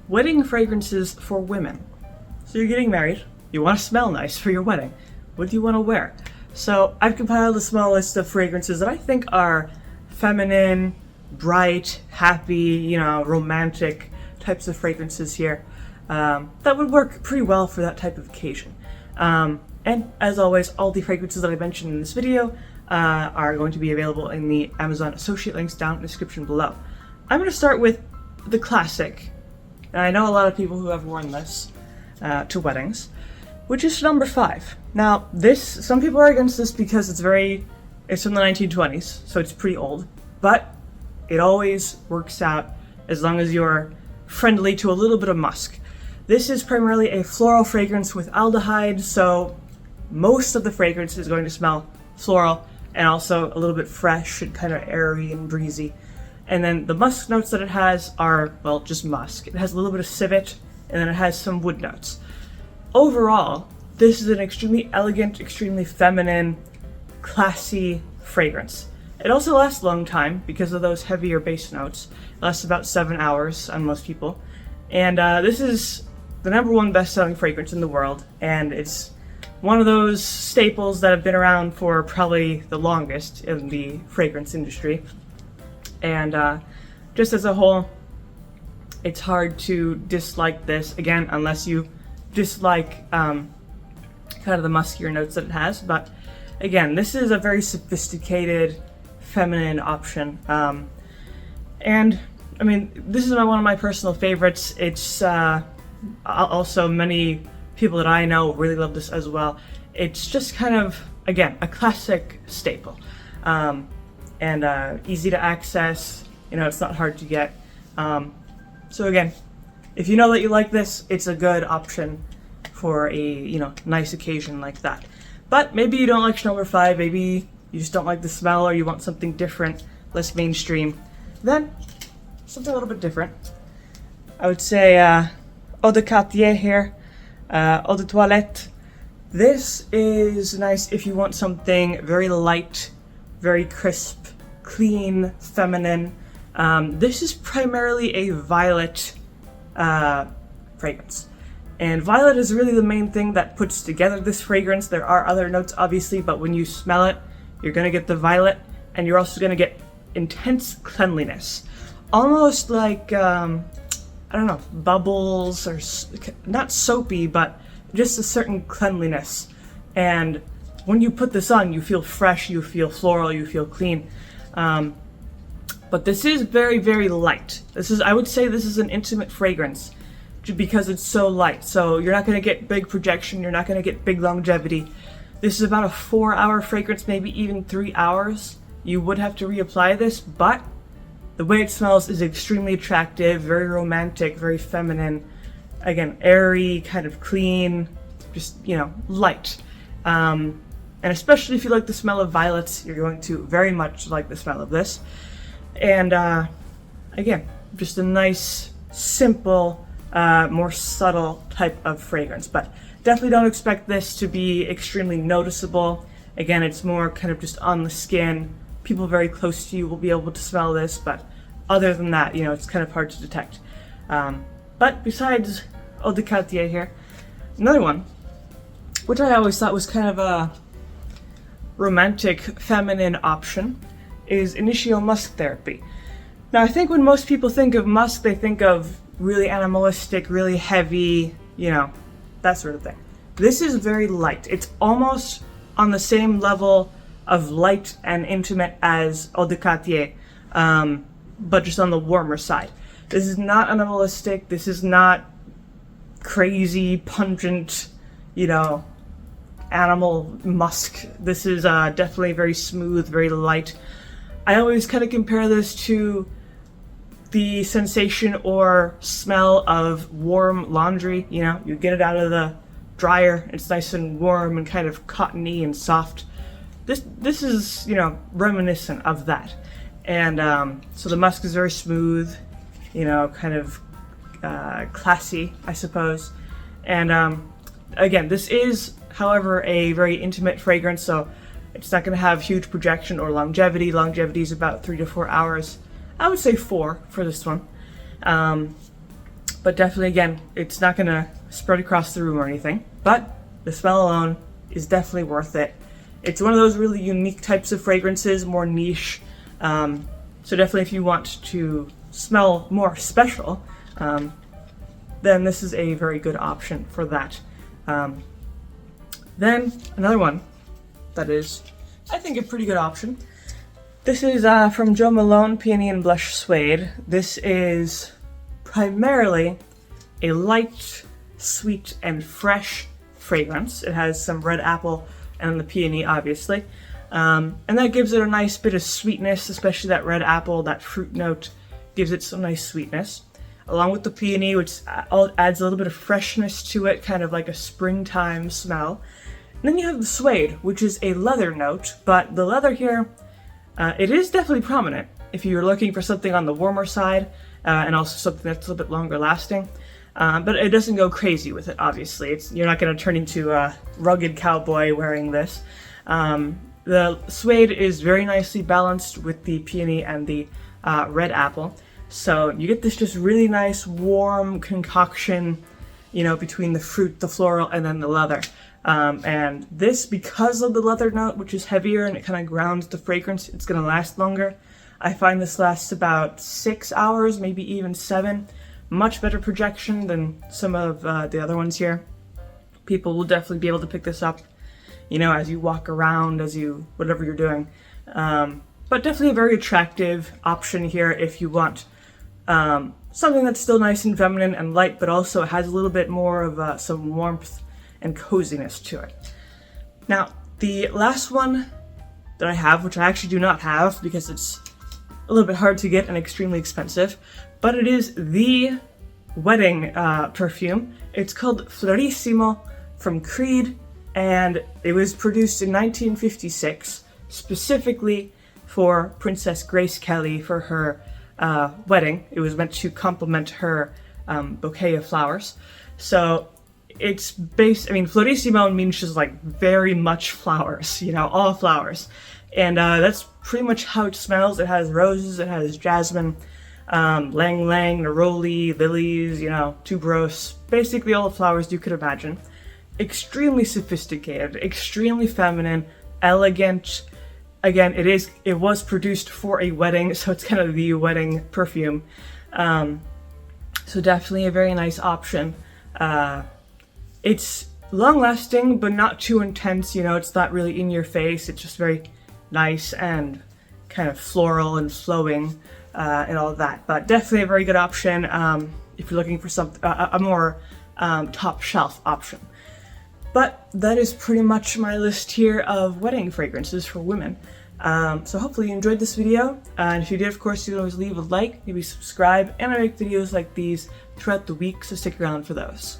wedding fragrances for women. So you're getting married, you want to smell nice for your wedding. What do you want to wear? So I've compiled a small list of fragrances that I think are feminine, bright, happy, romantic types of fragrances here that would work pretty well for that type of occasion. And as always, all the fragrances that I mentioned in this video are going to be available in the Amazon associate links down in the description below. I'm going to start with the classic, and I know a lot of people who have worn this to weddings, which is number 5. Now, some people are against this because it's from the 1920s, so it's pretty old, but it always works out as long as you're friendly to a little bit of musk. This is primarily a floral fragrance with aldehyde, so most of the fragrance is going to smell floral and also a little bit fresh and kind of airy and breezy. And then the musk notes that it has are, well, just musk. It has a little bit of civet, and then it has some wood notes. Overall, this is an extremely elegant, extremely feminine, classy fragrance. It also lasts a long time because of those heavier base notes. It lasts about 7 hours on most people. And this is the #1 best-selling fragrance in the world, and it's one of those staples that have been around for probably the longest in the fragrance industry. And just as a whole, it's hard to dislike this, again, unless you dislike kind of the muskier notes that it has. But again, this is a very sophisticated, feminine option. And I mean, this is one of my personal favorites. It's also many people that I know really love this as well. It's just kind of, again, a classic staple. And easy to access, it's not hard to get. So again, if you know that you like this, it's a good option for a, nice occasion like that. But maybe you don't like number 5, maybe you just don't like the smell, or you want something different, less mainstream, then something a little bit different. I would say Eau de Quartier here, Eau de Toilette. This is nice if you want something very light, very crisp, clean, feminine. This is primarily a violet fragrance. And violet is really the main thing that puts together this fragrance. There are other notes, obviously, but when you smell it, you're going to get the violet, and you're also going to get intense cleanliness. Almost like, bubbles, or not soapy, but just a certain cleanliness. And when you put this on, you feel fresh, you feel floral, you feel clean. But this is very, very light. I would say this is an intimate fragrance because it's so light. So you're not going to get big projection, you're not going to get big longevity. This is about a 4-hour fragrance, maybe even 3 hours. You would have to reapply this, but the way it smells is extremely attractive, very romantic, very feminine. Again, airy, kind of clean, just, light. And especially if you like the smell of violets, you're going to very much like the smell of this. And again, just a nice, simple, more subtle type of fragrance. But definitely don't expect this to be extremely noticeable. Again, it's more kind of just on the skin. People very close to you will be able to smell this, but other than that, it's kind of hard to detect. But besides Eau de Quartier here, another one, which I always thought was kind of a romantic, feminine option, is Initio Musk Therapy. Now, I think when most people think of musk, they think of really animalistic, really heavy, that sort of thing. This is very light. It's almost on the same level of light and intimate as Eau de Quartier, but just on the warmer side. This is not animalistic. This is not crazy, pungent, animal musk. This is definitely very smooth, very light. I always kind of compare this to the sensation or smell of warm laundry. You get it out of the dryer, it's nice and warm and kind of cottony and soft. This is, reminiscent of that. And so the musk is very smooth, kind of classy, I suppose. And again, this is, however, a very intimate fragrance, so it's not going to have huge projection or longevity. Longevity is about 3 to 4 hours. I would say 4 for this one. But definitely, again, it's not going to spread across the room or anything. But the smell alone is definitely worth it. It's one of those really unique types of fragrances, more niche. So definitely if you want to smell more special, then this is a very good option for that. Then another one that is, I think, a pretty good option. This is from Jo Malone Peony and Blush Suede. This is primarily a light, sweet, and fresh fragrance. It has some red apple and the peony, obviously. And that gives it a nice bit of sweetness, especially that red apple, that fruit note gives it some nice sweetness. Along with the peony, which adds a little bit of freshness to it, kind of like a springtime smell. And then you have the suede, which is a leather note, but the leather here, it is definitely prominent if you're looking for something on the warmer side, and also something that's a little bit longer lasting. But it doesn't go crazy with it, obviously. You're not going to turn into a rugged cowboy wearing this. The suede is very nicely balanced with the peony and the red apple. So you get this just really nice, warm concoction, between the fruit, the floral, and then the leather. And this, because of the leather note, which is heavier and it kind of grounds the fragrance, it's going to last longer. I find this lasts about 6 hours, maybe even 7. Much better projection than some of the other ones here. People will definitely be able to pick this up, as you walk around, whatever you're doing. But definitely a very attractive option here if you want something that's still nice and feminine and light, but also has a little bit more of some warmth and coziness to it. Now, the last one that I have, which I actually do not have because it's a little bit hard to get and extremely expensive, but it is the wedding perfume. It's called Florissimo from Creed, and it was produced in 1956 specifically for Princess Grace Kelly for her wedding. It was meant to complement her bouquet of flowers. So it's Florissimo means just like very much flowers, all flowers. And that's pretty much how it smells. It has roses, it has jasmine, lang lang, neroli, lilies, tuberose, basically all the flowers you could imagine. Extremely sophisticated, extremely feminine, elegant. Again, it was produced for a wedding, so it's kind of the wedding perfume. So definitely a very nice option. It's long-lasting, but not too intense. It's not really in your face. It's just very nice and kind of floral and flowing and all of that. But definitely a very good option if you're looking for a more top shelf option. But that is pretty much my list here of wedding fragrances for women. So hopefully you enjoyed this video, and if you did, of course, you can always leave a like, maybe subscribe, and I make videos like these throughout the week, so stick around for those.